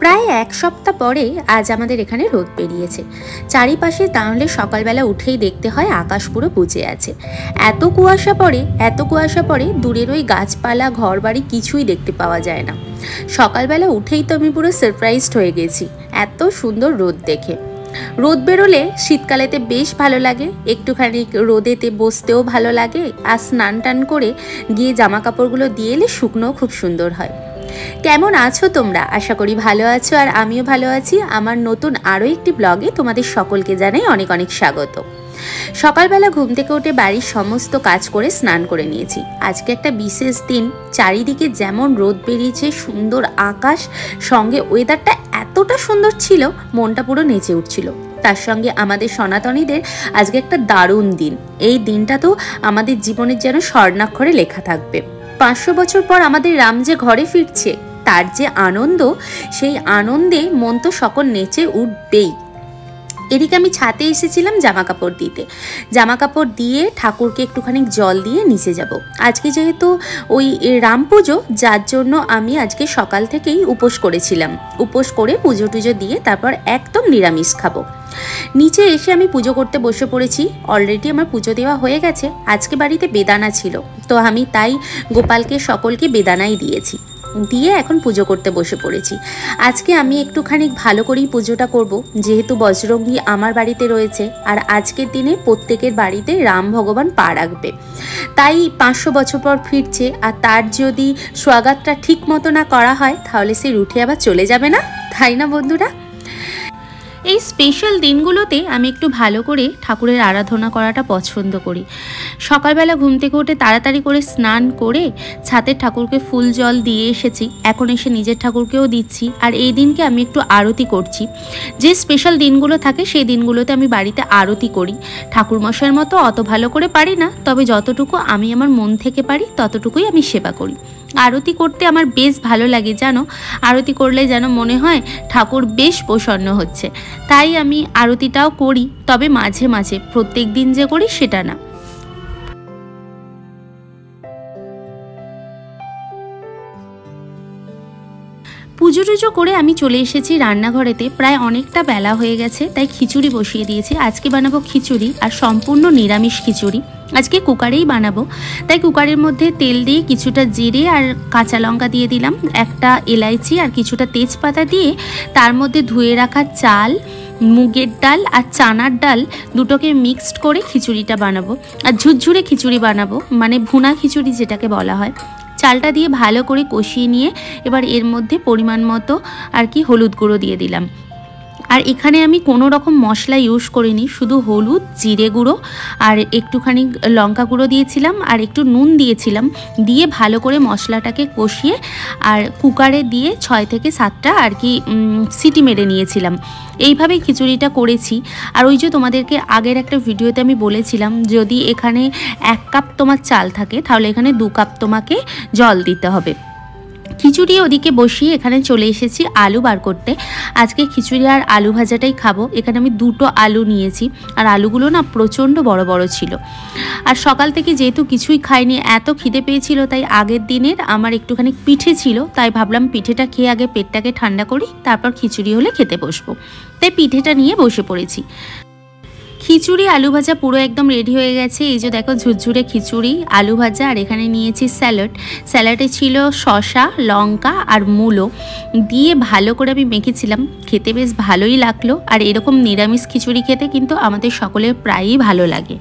প্রায় এক সপ্তাহ পরে আজ আমাদের এখানে রোদ বেরিয়েছে। চারিপাশে তাহলে সকালবেলা উঠেই দেখতে হয় আকাশ পুরো বুজে আছে। এত কুয়াশা পড়ে দূরের ওই গাছপালা ঘরবাড়ি কিছুই দেখতে পাওয়া যায় না। সকালবেলা উঠেই তো আমি পুরো সারপ্রাইজড হয়ে গেছি এত সুন্দর রোদ দেখে। রোদ বেরোলে শীতকালেতে বেশ ভালো লাগে, একটুখানি রোদেতে বসতেও ভালো লাগে, আর স্নান টান করে গিয়ে জামা কাপড়গুলো দিয়ে এলে শুকনোও খুব সুন্দর হয়। কেমন আছো তোমরা? আশা করি ভালো আছো, আর আমিও ভালো আছি। আমার নতুন আরও একটি ব্লগে তোমাদের সকলকে জানাই অনেক অনেক স্বাগত। সকালবেলা ঘুম থেকে উঠে বাড়ির সমস্ত কাজ করে স্নান করে নিয়েছি। আজকে একটা বিশেষ দিন, চারিদিকে যেমন রোদ বেরিয়েছে, সুন্দর আকাশ, সঙ্গে ওয়েদারটা এতটা সুন্দর ছিল মনটা পুরো নেচে উঠছিল। তার সঙ্গে আমাদের সনাতনীদের আজকে একটা দারুণ দিন। এই দিনটা তো আমাদের জীবনের যেন স্বর্ণাক্ষরে লেখা থাকবে। 500 বছর পর আমাদের রাম যে ঘরে ফিরছে, তার যে আনন্দ, সেই আনন্দে মন তো সকল নেচে উঠবেই। এদিকে আমি ছাদে এসেছিলাম জামা কাপড় দিতে। জামা কাপড় দিয়ে ঠাকুরকে একটুখানি জল দিয়ে নিচে যাব। আজকে যেহেতু ওই রাম পুজো, যার জন্য আমি আজকে সকাল থেকেই উপোস করেছিলাম। উপোস করে পুজো টুজো দিয়ে তারপর একদম নিরামিষ খাবো। নিচে এসে আমি পুজো করতে বসে পড়েছি। অলরেডি আমার পুজো দেওয়া হয়ে গেছে। আজকে বাড়িতে বেদানা ছিল, তো আমি তাই গোপালকে সকলকে বেদানাই দিয়েছি, দিয়ে এখন পুজো করতে বসে পড়েছি। আজকে আমি একটুখানি ভালো করেই পুজোটা করব, যেহেতু বজরঙ্গী আমার বাড়িতে রয়েছে, আর আজকের দিনে প্রত্যেকের বাড়িতে রাম ভগবান পা রাখবে। তাই 500 বছর পর ফিরছে, আর তার যদি স্বাগতটা ঠিক মতো না করা হয় তাহলে সে রুঠে আবার চলে যাবে না, তাই না বন্ধুরা? এই স্পেশাল দিনগুলোতে আমি একটু ভালো করে ঠাকুরের আরাধনা করাটা পছন্দ করি। সকালবেলা ঘুম থেকে উঠে তাড়াতাড়ি করে স্নান করে ছাদের ঠাকুরকে ফুল জল দিয়ে এসেছি। এখন এসে নিজের ঠাকুরকেও দিচ্ছি, আর এই দিনকে আমি একটু আরতি করছি। যে স্পেশাল দিনগুলো থাকে সেই দিনগুলোতে আমি বাড়িতে আরতি করি। ঠাকুরমশাইয়ের মতো অত ভালো করে পারি না, তবে যতটুকু আমি আমার মন থেকে পারি ততটুকুই আমি সেবা করি। আরতি করতে আমার বেশ ভালো লাগে জানো। আরতি করলে যেন মনে হয় ঠাকুর বেশ প্রসন্ন হচ্ছে। তাই আমি আরতিটাও করি, তবে মাঝে মাঝে, প্রত্যেক দিন যে করি সেটা না। পুজো টুজো করে আমি চলে এসেছি রান্নাঘরেতে। প্রায় অনেকটা বেলা হয়ে গেছে, তাই খিচুড়ি বসিয়ে দিয়েছি। আজকে বানাবো খিচুড়ি, আর সম্পূর্ণ নিরামিষ খিচুড়ি। আজকে কুকারেই বানাবো, তাই কুকারের মধ্যে তেল দিয়ে কিছুটা জিরে আর কাঁচা লঙ্কা দিয়ে দিলাম, একটা এলাইচি আর কিছুটা তেজপাতা দিয়ে তার মধ্যে ধুয়ে রাখা চাল, মুগের ডাল আর চানার ডাল দুটোকে মিক্সড করে খিচুড়িটা বানাবো। আর ঝুরঝুরে খিচুড়ি বানাবো, মানে ভুনা খিচুড়ি যেটাকে বলা হয়। চালটা দিয়ে ভালো করে কষিয়ে নিয়ে এবার এর মধ্যে পরিমাণ মতো আর কি হলুদ গুঁড়ো দিয়ে দিলাম। আর এখানে আমি কোনো রকম মশলা ইউজ করিনি, শুধু হলুদ, জিরে গুঁড়ো আর একটুখানি লঙ্কা গুঁড়ো দিয়েছিলাম, আর একটু নুন দিয়েছিলাম। দিয়ে ভালো করে মশলাটাকে কষিয়ে আর কুকারে দিয়ে 6 থেকে 7টা আর কি সিটি মেরে নিয়েছিলাম। এইভাবেই খিচুড়িটা করেছি। আর ওই যে তোমাদেরকে আগের একটা ভিডিওতে আমি বলেছিলাম, যদি এখানে 1 কাপ তোমার চাল থাকে তাহলে এখানে 2 কাপ তোমাকে জল দিতে হবে। খিচুড়ি ওদিকে বসিয়ে এখানে চলে এসেছি আলু বার করতে। আজকে খিচুড়ি আর আলু ভাজাটাই খাবো। এখানে আমি 2টো আলু নিয়েছি, আর আলুগুলো না প্রচণ্ড বড় বড় ছিল। আর সকাল থেকে যেহেতু কিছুই খাইনি, এত খিদে পেয়েছিল, তাই আগের দিনের আমার একটুখানি পিঠে ছিল, তাই ভাবলাম পিঠেটা খেয়ে আগে পেটটাকে ঠান্ডা করি, তারপর খিচুড়ি হলে খেতে বসবো। তাই পিঠেটা নিয়ে বসে পড়েছি। খিচুড়ি আলু ভাজা পুরো একদম রেডি হয়ে গেছে। এই যে দেখো, ঝুরঝুরে খিচুড়ি, আলু ভাজা, আর এখানে নিয়েছি স্যালাড। স্যালাডে ছিল শসা, লঙ্কা আর মূলো দিয়ে ভালো করে আমি মেখেছিলাম। খেতে বেশ ভালোই লাগলো। আর এরকম নিরামিষ খিচুড়ি খেতে কিন্তু আমাদের সকলের প্রায়ই ভালো লাগে।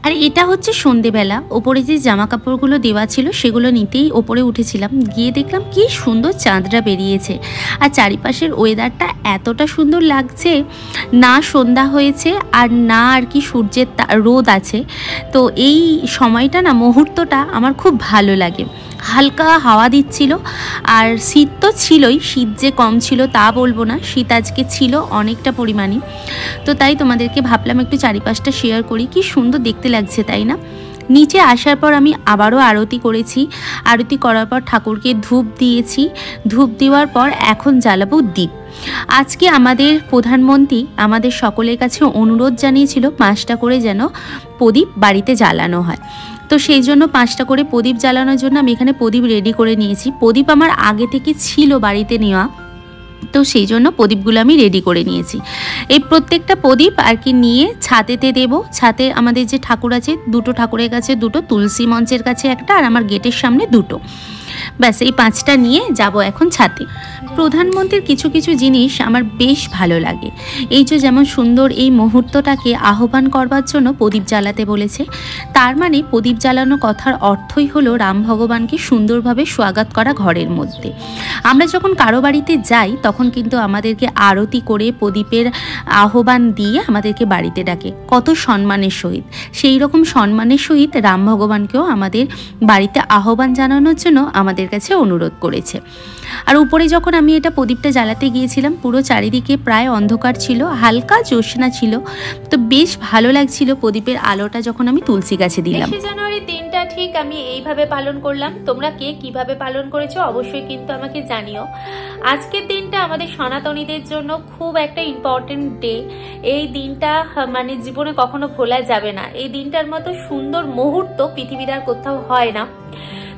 আর এটা হচ্ছে সন্ধেবেলা। ওপরে যে জামা কাপড়গুলো দেওয়া ছিল সেগুলো নিতেই ওপরে উঠেছিলাম, গিয়ে দেখলাম কি সুন্দর চাঁদটা বেরিয়েছে। আর চারিপাশের ওয়েদারটা এতটা সুন্দর লাগছে, না সন্ধ্যা হয়েছে আর না আর কি সূর্যের রোদ আছে। তো এই সময়টা না, মুহূর্তটা আমার খুব ভালো লাগে। হালকা হাওয়া দিচ্ছিল, আর শীত তো ছিলই। শীত যে কম ছিল তা বলবো না, শীত আজকে ছিল অনেকটা পরিমাণে। তো তাই তোমাদেরকে ভাবলাম একটু চারিপাশটা শেয়ার করি। কি সুন্দর দেখতে লাগছে, তাই না? নিচে আসার পর আমি আবারও আরতি করেছি। আরতি করার পর ঠাকুরকে ধূপ দিয়েছি। ধূপ দেওয়ার পর এখন জ্বালাবো দীপ। আজকে আমাদের প্রধানমন্ত্রী আমাদের সকলের কাছে অনুরোধ জানিয়েছিল 5টা করে যেন প্রদীপ বাড়িতে জ্বালানো হয়। তো সেই জন্য 5টা করে প্রদীপ জ্বালানোর জন্য আমি এখানে প্রদীপ রেডি করে নিয়েছি। প্রদীপ আমার আগে থেকে ছিল বাড়িতে নেওয়া, তো সেই জন্য প্রদীপগুলো আমি রেডি করে নিয়েছি। এই প্রত্যেকটা প্রদীপ আর কি নিয়ে ছাদেতে দেব। ছাদে আমাদের যে ঠাকুর আছে, দুটো ঠাকুরের কাছে দুটো, তুলসী মঞ্চের কাছে একটা, আর আমার গেটের সামনে দুটো, ব্যাস এই 5টা নিয়ে যাব এখন ছাদে। প্রধানমন্ত্রীর কিছু কিছু জিনিস আমার বেশ ভালো লাগে। এই যে যেমন সুন্দর এই মুহূর্তটাকে আহ্বান করবার জন্য প্রদীপ জ্বালাতে বলেছে, তার মানে প্রদীপ জ্বালানো কথার অর্থই হলো রাম ভগবানকে সুন্দরভাবে স্বাগত করা ঘরের মধ্যে। আমরা যখন কারো বাড়িতে যাই তখন কিন্তু আমাদেরকে আরতি করে প্রদীপের আহ্বান দিয়ে আমাদেরকে বাড়িতে ডাকে কত সম্মানের সহিত। সেই রকম সম্মানের সহিত রাম ভগবানকেও আমাদের বাড়িতে আহ্বান জানানোর জন্য আমাদের কাছে অনুরোধ করেছে। আর উপরে যখন আমি এটা প্রদীপটা জ্বালাতে গিয়েছিলাম, পুরো চারিদিকে প্রায় অন্ধকার ছিল, হালকা জ্যোৎস্না ছিল, তো বেশ ভালো লাগছিল প্রদীপের আলোটা যখন আমি তুলসী গাছে দিলাম। 23 জানুয়ারির দিনটা ঠিক আমি এইভাবে পালন করলাম। তোমরা কে কিভাবে পালন করেছো অবশ্যই কিন্তু আমাকে জানিও। আজকের দিনটা আমাদের সনাতনীদের জন্য খুব একটা ইম্পর্টেন্ট ডে। এই দিনটা মানে জীবনে কখনো ভোলা যাবে না। এই দিনটার মতো সুন্দর মুহূর্ত পৃথিবীর আর কোথাও হয় না।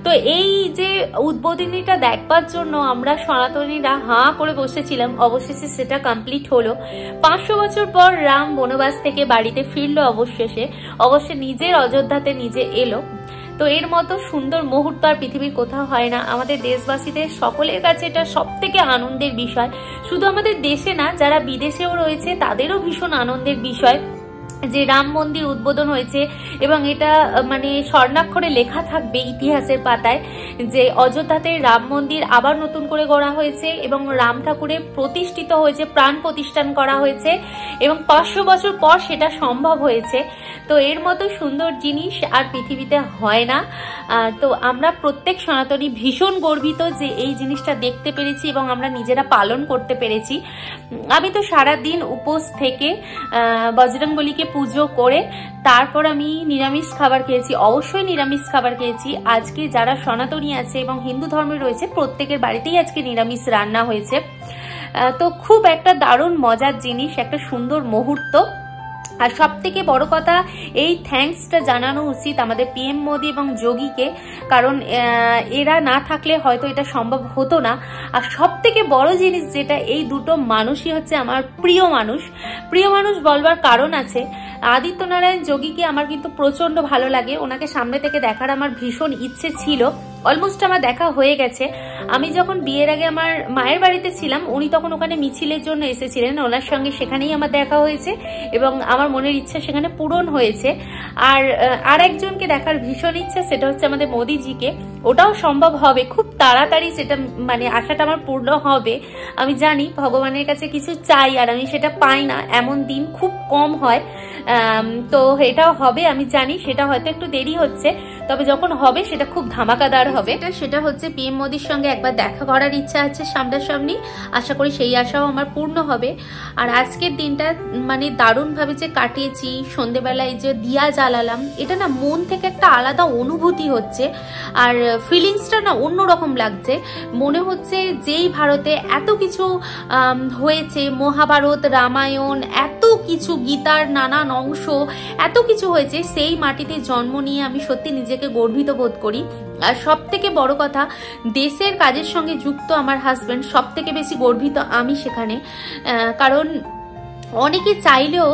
তো এই যে উদ্বোধনীটা দেখবার জন্য আমরা সনাতনীরা হাঁ করে বসেছিলাম, অবশেষে সেটা কমপ্লিট হলো। 500 বছর পর রাম বনবাস থেকে বাড়িতে ফিরলো অবশ্যই নিজের অযোধ্যাতে নিজে এলো। তো এর মতো সুন্দর মুহূর্ত আর পৃথিবীর কোথাও হয় না। আমাদের দেশবাসীদের সকলের কাছে এটা সব থেকে আনন্দের বিষয়। শুধু আমাদের দেশে না, যারা বিদেশেও রয়েছে তাদেরও ভীষণ আনন্দের বিষয় যে রাম মন্দির উদ্বোধন হয়েছে, এবং এটা মানে স্বর্ণাক্ষরে লেখা থাকবে ইতিহাসের পাতায় যে অযোধ্যাতে রাম মন্দির আবার নতুন করে গড়া হয়েছে এবং রাম ঠাকুরের প্রতিষ্ঠিত হয়েছে, প্রাণ প্রতিষ্ঠান করা হয়েছে, এবং 500 বছর পর সেটা সম্ভব হয়েছে। তো এর মতো সুন্দর জিনিস আর পৃথিবীতে হয় না। তো আমরা প্রত্যেক সনাতনী ভীষণ গর্বিত যে এই জিনিসটা দেখতে পেরেছি এবং আমরা নিজেরা পালন করতে পেরেছি। আমি তো সারাদিন উপোস থেকে বজরংবলীকে পুজো করে তারপর আমি নিরামিষ খাবার খেয়েছি, অবশ্যই নিরামিষ খাবার খেয়েছি। আজকে যারা সনাতনী আছে এবং হিন্দু ধর্মে রয়েছে প্রত্যেকের বাড়িতেই আজকে নিরামিষ রান্না হয়েছে। তো খুব একটা দারুণ মজার জিনিস, একটা সুন্দর মুহূর্ত। আর সব থেকে বড় কথা, এই থ্যাঙ্কসটা জানানো উচিত আমাদের পিএম মোদি এবং যোগীকে, কারণ এরা না থাকলে হয়তো এটা সম্ভব হতো না। আর সব থেকে বড় জিনিস যেটা, এই দুটো মানুষই হচ্ছে আমার প্রিয় মানুষ। প্রিয় মানুষ বলবার কারণ আছে। আদিত্যনারায়ণ যোগীকে আমার কিন্তু প্রচন্ড ভালো লাগে, ওনাকে সামনে থেকে দেখার আমার ভীষণ ইচ্ছে ছিল। অলমোস্ট আমার দেখা হয়ে গেছে। আমি যখন বিয়ের আগে আমার মায়ের বাড়িতে ছিলাম, উনি তখন ওখানে মিছিলের জন্য এসেছিলেন, ওনার সঙ্গে সেখানেই আমার দেখা হয়েছে এবং আমার মনের ইচ্ছা সেখানে পূরণ হয়েছে। আর একজনকে দেখার ভীষণ ইচ্ছা, সেটা হচ্ছে আমাদের মোদিজিকে। ওটাও সম্ভব হবে খুব তাড়াতাড়ি, সেটা মানে আশাটা আমার পূর্ণ হবে। আমি জানি ভগবানের কাছে কিছু চাই আর আমি সেটা পাই না, এমন দিন খুব কম হয়। তো এটাও হবে আমি জানি, সেটা হয়তো একটু দেরি হচ্ছে, তবে যখন হবে সেটা খুব ধামাকাদার হবে। সেটা হচ্ছে পিএম মোদির সঙ্গে একবার দেখা করার ইচ্ছা আছে সামনাসামনি, আশা করি সেই আশাও আমার পূর্ণ হবে। আর আজকের দিনটা মানে দারুণভাবে যে কাটিয়েছি, সন্ধেবেলায় যে দিয়া জ্বালালাম, এটা না মন থেকে একটা আলাদা অনুভূতি হচ্ছে, আর ফিলিংসটা না অন্যরকম লাগছে। মনে হচ্ছে যেই ভারতে এত কিছু হয়েছে, মহাভারত, রামায়ণ, এত কিছু, গীতার নানান অংশ, এত কিছু হয়েছে, সেই মাটিতে জন্ম নিয়ে আমি সত্যি নিজেকে গর্বিত বোধ করি। আর সব থেকে বড় কথা, দেশের কাজের সঙ্গে যুক্ত আমার হাজব্যান্ড, সব থেকে বেশি গর্বিত আমি সেখানে। কারণ অনেকে চাইলেও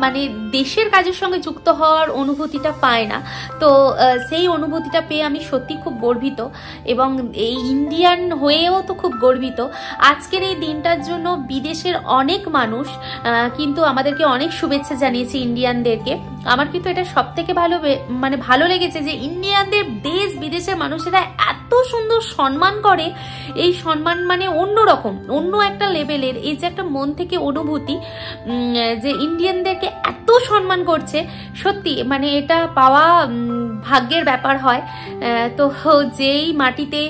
মানে দেশের কাজের সঙ্গে যুক্ত হওয়ার অনুভূতিটা পায় না। তো সেই অনুভূতিটা পেয়ে আমি সত্যি খুব গর্বিত, এবং এই ইন্ডিয়ান হয়েও তো খুব গর্বিত। আজকের এই দিনটার জন্য বিদেশের অনেক মানুষ কিন্তু আমাদেরকে অনেক শুভেচ্ছা জানিয়েছে ইন্ডিয়ানদেরকে। আমার কিন্তু এটা সব থেকে ভালো লেগেছে যে ইন্ডিয়ানদের দেশ বিদেশের মানুষেরা এত সুন্দর সম্মান করে। এই সম্মান মানে অন্যরকম, অন্য একটা লেভেলের। এই যে একটা মন থেকে অনুভূতি যে ইন্ডিয়ানদেরকে এত সম্মান করছে, সত্যি মানে এটা পাওয়া ভাগ্যের ব্যাপার হয়। তো যেই মাটিতে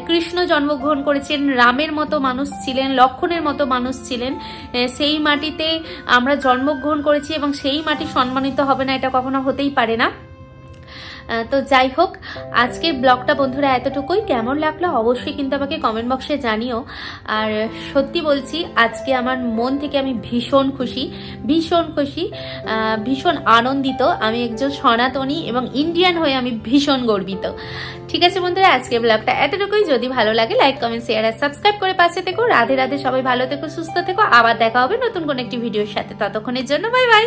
কৃষ্ণ জন্মগ্রহণ করেছেন, রামের মতো মানুষ ছিলেন, লক্ষণের মতো মানুষ ছিলেন, সেই মাটিতে আমরা জন্মগ্রহণ করেছি এবং সেই মাটি সম্মানিত হবে না, এটা কখনো হতেই পারে না। তো যাই হোক, আজকের ব্লগটা বন্ধুরা এতটুকুই। কেমন লাগলো অবশ্যই কিন্তু আমাকে কমেন্ট বক্সে জানিও। আর সত্যি বলছি, আজকে আমার মন থেকে আমি ভীষণ খুশি, ভীষণ আনন্দিত। আমি একজন সনাতনী এবং ইন্ডিয়ান হয়ে আমি ভীষণ গর্বিত। ঠিক আছে বন্ধুরা, আজকে ব্লগটা এতটুকুই। যদি ভালো লাগে লাইক, কমেন্ট, শেয়ার আর সাবস্ক্রাইব করে পাশে থেকো। রাধে রাধে, সবাই ভালো থেকো, সুস্থ থেকো। আবার দেখা হবে নতুন কোন একটি ভিডিওর সাথে। ততক্ষণের জন্য বাই বাই।